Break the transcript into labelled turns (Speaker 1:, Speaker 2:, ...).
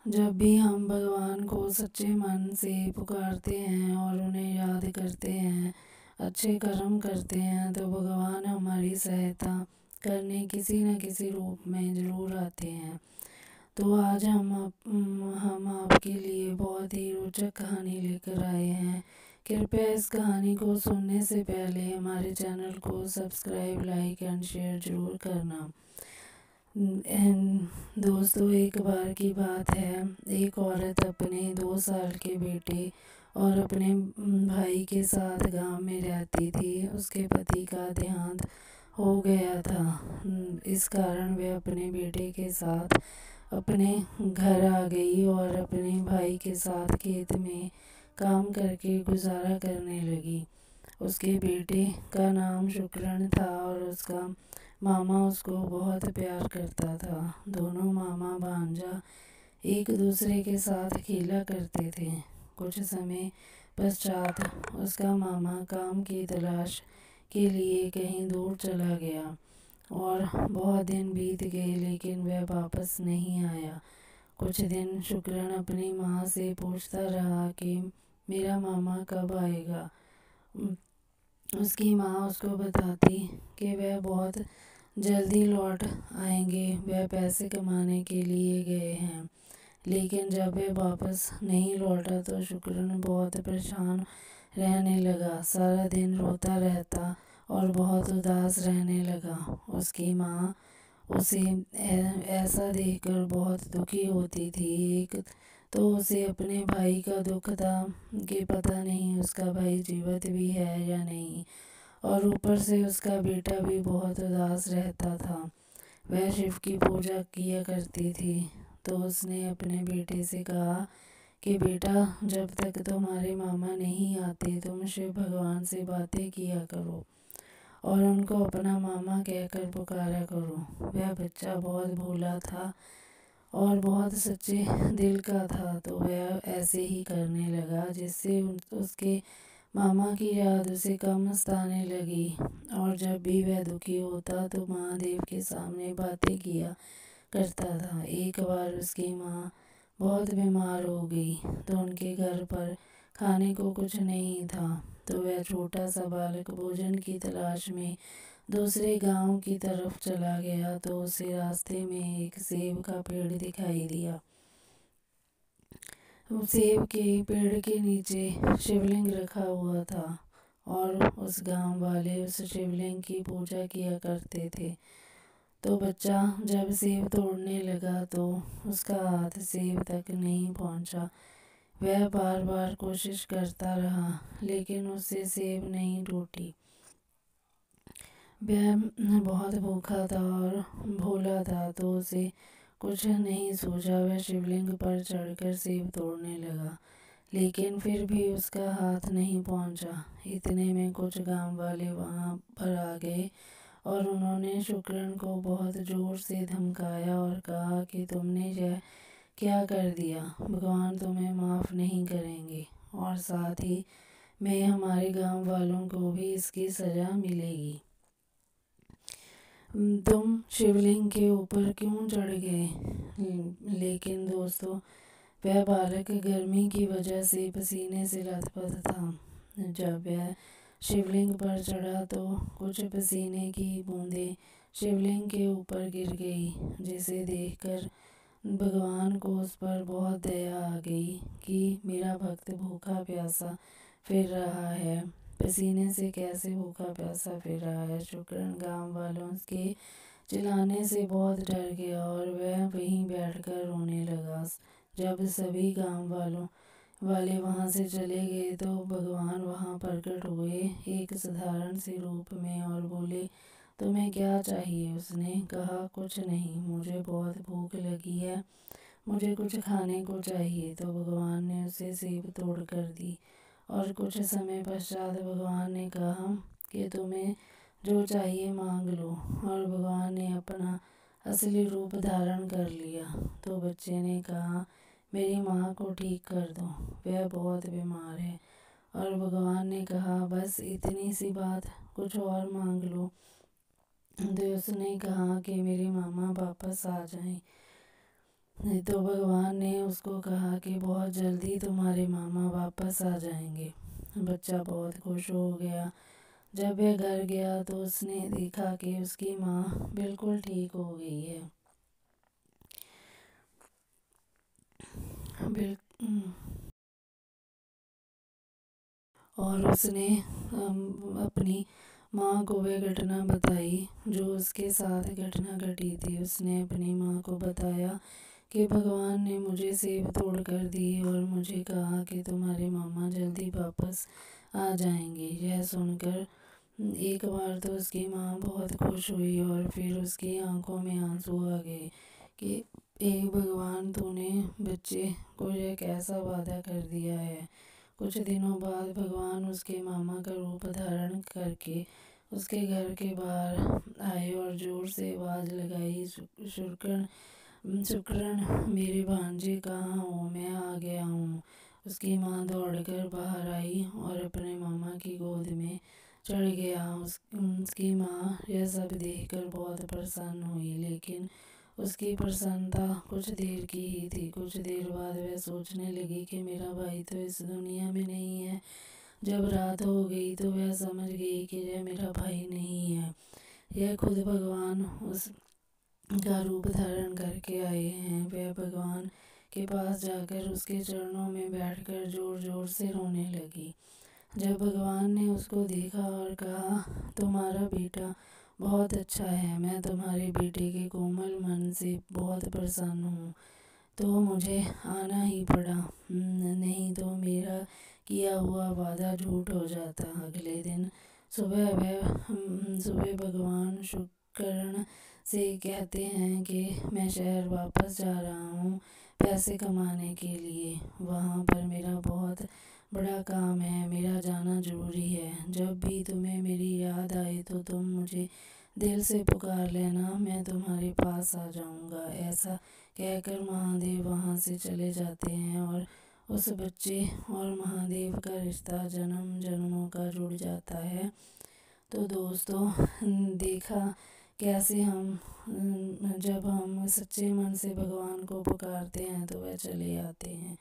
Speaker 1: जब भी हम भगवान को सच्चे मन से पुकारते हैं और उन्हें याद करते हैं, अच्छे कर्म करते हैं, तो भगवान हमारी सहायता करने किसी न किसी रूप में ज़रूर आते हैं। तो आज हम आपके लिए बहुत ही रोचक कहानी लेकर आए हैं। कृपया इस कहानी को सुनने से पहले हमारे चैनल को सब्सक्राइब, लाइक एंड शेयर ज़रूर करना। दोस्तों, एक बार की बात है, एक औरत अपने 2 साल के बेटे और अपने भाई के साथ गांव में रहती थी। उसके पति का देहांत हो गया था। इस कारण वह अपने बेटे के साथ अपने घर आ गई और अपने भाई के साथ खेत में काम करके गुजारा करने लगी। उसके बेटे का नाम शुक्रण था और उसका मामा उसको बहुत प्यार करता था। दोनों मामा भांजा एक दूसरे के साथ खेला करते थे। कुछ समय पश्चात उसका मामा काम की तलाश के लिए कहीं दूर चला गया और बहुत दिन बीत गए, लेकिन वह वापस नहीं आया। कुछ दिन शुक्रण अपनी माँ से पूछता रहा कि मेरा मामा कब आएगा। उसकी माँ उसको बताती कि वह बहुत जल्दी लौट आएंगे, वह पैसे कमाने के लिए गए हैं। लेकिन जब वह वापस नहीं लौटा तो शुक्रण बहुत परेशान रहने लगा। सारा दिन रोता रहता और बहुत उदास रहने लगा। उसकी माँ उसे ऐसा देखकर बहुत दुखी होती थी। एक तो उसे अपने भाई का दुख था कि पता नहीं उसका भाई जीवित भी है या नहीं, और ऊपर से उसका बेटा भी बहुत उदास रहता था। वह शिव की पूजा किया करती थी। तो उसने अपने बेटे से कहा कि बेटा, जब तक तुम्हारे मामा नहीं आते तुम शिव भगवान से बातें किया करो और उनको अपना मामा कहकर पुकारा करो। वह बच्चा बहुत भोला था और बहुत सच्चे दिल का था, तो वह ऐसे ही करने लगा, जिससे उसके मामा की याद उसे कम सताने लगी। और जब भी वह दुखी होता तो महादेव के सामने बातें किया करता था। एक बार उसकी माँ बहुत बीमार हो गई तो उनके घर पर खाने को कुछ नहीं था। तो वह छोटा सा बालक भोजन की तलाश में दूसरे गांव की तरफ चला गया। तो उसे रास्ते में एक सेब का पेड़ दिखाई दिया। सेब के पेड़ के नीचे शिवलिंग रखा हुआ था और उस गांव वाले उस शिवलिंग की पूजा किया करते थे। तो बच्चा जब सेब तोड़ने लगा तो उसका हाथ सेब तक नहीं पहुंचा। वह बार बार कोशिश करता रहा, लेकिन उससे सेब नहीं टूटी। वह बहुत भूखा था और भोला था, तो उसे कुछ नहीं सूझा। वह शिवलिंग पर चढ़कर सेब तोड़ने लगा, लेकिन फिर भी उसका हाथ नहीं पहुंचा। इतने में कुछ गांव वाले वहां पर आ गए और उन्होंने शुक्रण को बहुत जोर से धमकाया और कहा कि तुमने यह क्या कर दिया, भगवान तुम्हें माफ़ नहीं करेंगे और साथ ही में हमारे गांव वालों को भी इसकी सज़ा मिलेगी। तुम शिवलिंग के ऊपर क्यों चढ़ गए? लेकिन दोस्तों, वह बालक गर्मी की वजह से पसीने से लथपथ था। जब वह शिवलिंग पर चढ़ा तो कुछ पसीने की बूंदें शिवलिंग के ऊपर गिर गई, जिसे देखकर भगवान को उस पर बहुत दया आ गई कि मेरा भक्त भूखा प्यासा फिर रहा है। पसीने से कैसे भूखा प्यासा फिर रहा है? शुक्रण गांव वालों के चिल्लाने से बहुत डर गया और वह वहीं बैठकर रोने लगा। जब सभी गांव वाले वहां से चले गए तो भगवान वहां प्रकट हुए एक साधारण से रूप में और बोले, तुम्हें क्या चाहिए? उसने कहा, कुछ नहीं, मुझे बहुत भूख लगी है, मुझे कुछ खाने को चाहिए। तो भगवान ने उसे सेब तोड़ कर दी और कुछ समय पश्चात भगवान ने कहा कि तुम्हें जो चाहिए मांग लो। और भगवान ने अपना असली रूप धारण कर लिया। तो बच्चे ने कहा, मेरी माँ को ठीक कर दो, वह बहुत बीमार है। और भगवान ने कहा, बस इतनी सी बात, कुछ और मांग लो। तो उसने कहा कि मेरे मामा वापस आ जाएं। तो भगवान ने उसको कहा कि बहुत जल्दी तुम्हारे मामा वापस आ जाएंगे। बच्चा बहुत खुश हो गया। जब वह घर गया तो उसने देखा कि उसकी माँ बिल्कुल ठीक हो गई है। और उसने अपनी माँ को वह घटना बताई जो उसके साथ घटना घटी थी। उसने अपनी माँ को बताया कि भगवान ने मुझे सेब तोड़ कर दी और मुझे कहा कि तुम्हारे मामा जल्दी वापस आ जाएंगे। यह सुनकर एक बार तो उसकी माँ बहुत खुश हुई और फिर उसकी आंखों में आंसू आ गए कि एक भगवान तूने बच्चे को यह कैसा वादा कर दिया है। कुछ दिनों बाद भगवान उसके मामा का रूप धारण करके उसके घर के बाहर आए और जोर से आवाज़ लगाई, शुक्रण शुक्रण, मेरे भांजे कहाँ हो, मैं आ गया हूँ। उसकी माँ दौड़कर बाहर आई और अपने मामा की गोद में चढ़ गया। उसकी माँ यह सब देखकर बहुत प्रसन्न हुई, लेकिन उसकी प्रसन्नता कुछ देर की ही थी। कुछ देर बाद वह सोचने लगी कि मेरा भाई तो इस दुनिया में नहीं है। जब रात हो गई तो वह समझ गई कि यह मेरा भाई नहीं है, यह खुद भगवान उस का रूप धारण करके आए हैं। वह भगवान के पास जाकर उसके चरणों में बैठकर जोर जोर से रोने लगी। जब भगवान ने उसको देखा और कहा, तुम्हारा बेटा बहुत अच्छा है, मैं तुम्हारे बेटे के कोमल मन से बहुत प्रसन्न हूँ, तो मुझे आना ही पड़ा, नहीं तो मेरा किया हुआ वादा झूठ हो जाता। अगले दिन सुबह भगवान शुक्रण से कहते हैं कि मैं शहर वापस जा रहा हूँ पैसे कमाने के लिए। वहाँ पर मेरा बहुत बड़ा काम है, मेरा जाना ज़रूरी है। जब भी तुम्हें मेरी याद आए तो तुम मुझे दिल से पुकार लेना, मैं तुम्हारे पास आ जाऊँगा। ऐसा कहकर महादेव वहाँ से चले जाते हैं और उस बच्चे और महादेव का रिश्ता जन्म जन्मों का जुड़ जाता है। तो दोस्तों, देखा कैसे जब हम सच्चे मन से भगवान को पुकारते हैं तो वह चले आते हैं।